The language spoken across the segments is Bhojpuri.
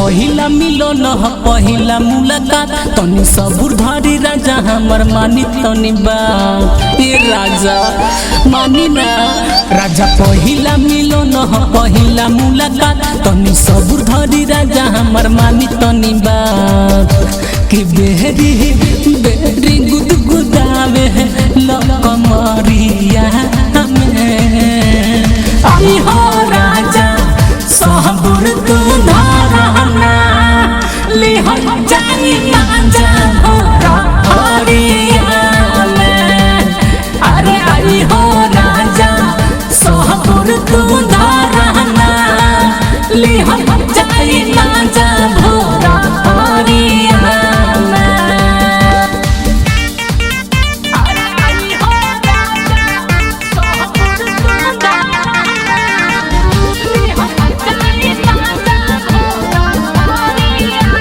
पहिला मिलन ह पहिला मुलाकात तनी सबुर धरी राजा हमर मानी तनी बात ए राजा मानी ना राजा पहिला मिलन ह पहिला मुलाकात तनी सबुर धरी राजा हमर मानी तनी बात कि बेहरी बेहरी गुदगुदावे लकमरिया आई हो राजा सबुर तू धरना ले हो जानी मांझा भोरा हरिया में अरे आई हो राजा सबुर तू धरना ले हो जानी मांझा भोरा हरिया में अरे आई हो राजा सबुर तू धरना ले हो जानी मांझा भोरा हरिया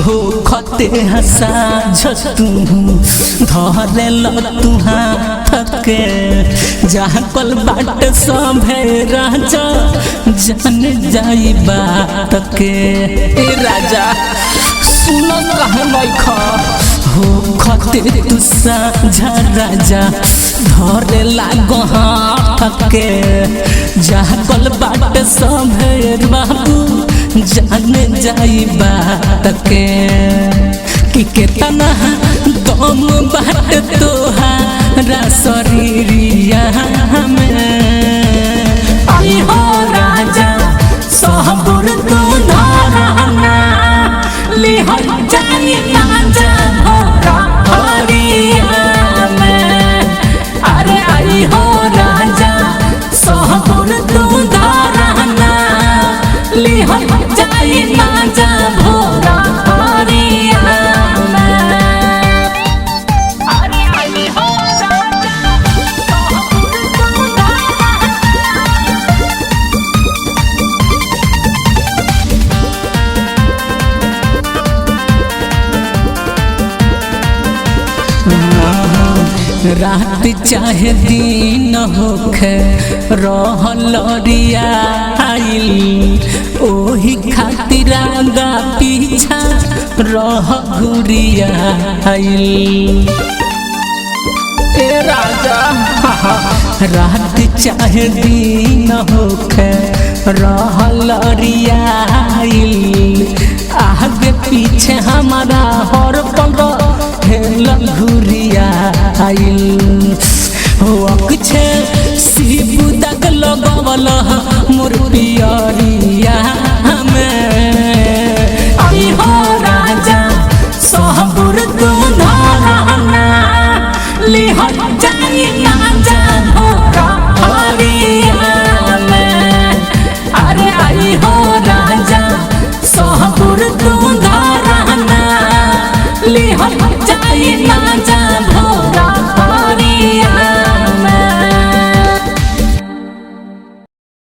हो खते हसा झतू धरे लतुहा थके जहाँ कल बाट सभे राजा जान जाई बात के ए राजा सुनो कहे लखा हो खते तू साझा राजा धरे लागो हाथ के जहाँ कल बाट सभे बाबू जाने जाई बात के कि केतना दम बाट तोहारा शरीरिया में आई हो राजा सबुर तू धरना ले हो जानी मांझा भोरा हरिया में अरे आई हो राजा सबुर तू धरना ले हो जानी मांझा भोरा हरिया में अरे आई हो राजा सबुर तू धरना रात चाहे दिन होखे रहल रियाइल ओही खातिर आगा पीछा रह घुरियाइल ए राजा रात चाहे दिन होखे रहल रियाइल आगे पीछे हमारा हर पल हेल घुरियाइल हो अक्षे शिव दग लगवल मोर पियरिया में आई हो राजा सबुर तू धरना ले हो जानी मांझा भोरा हरिया में अरे आई हो राजा सबुर तू धरना ले हो जानी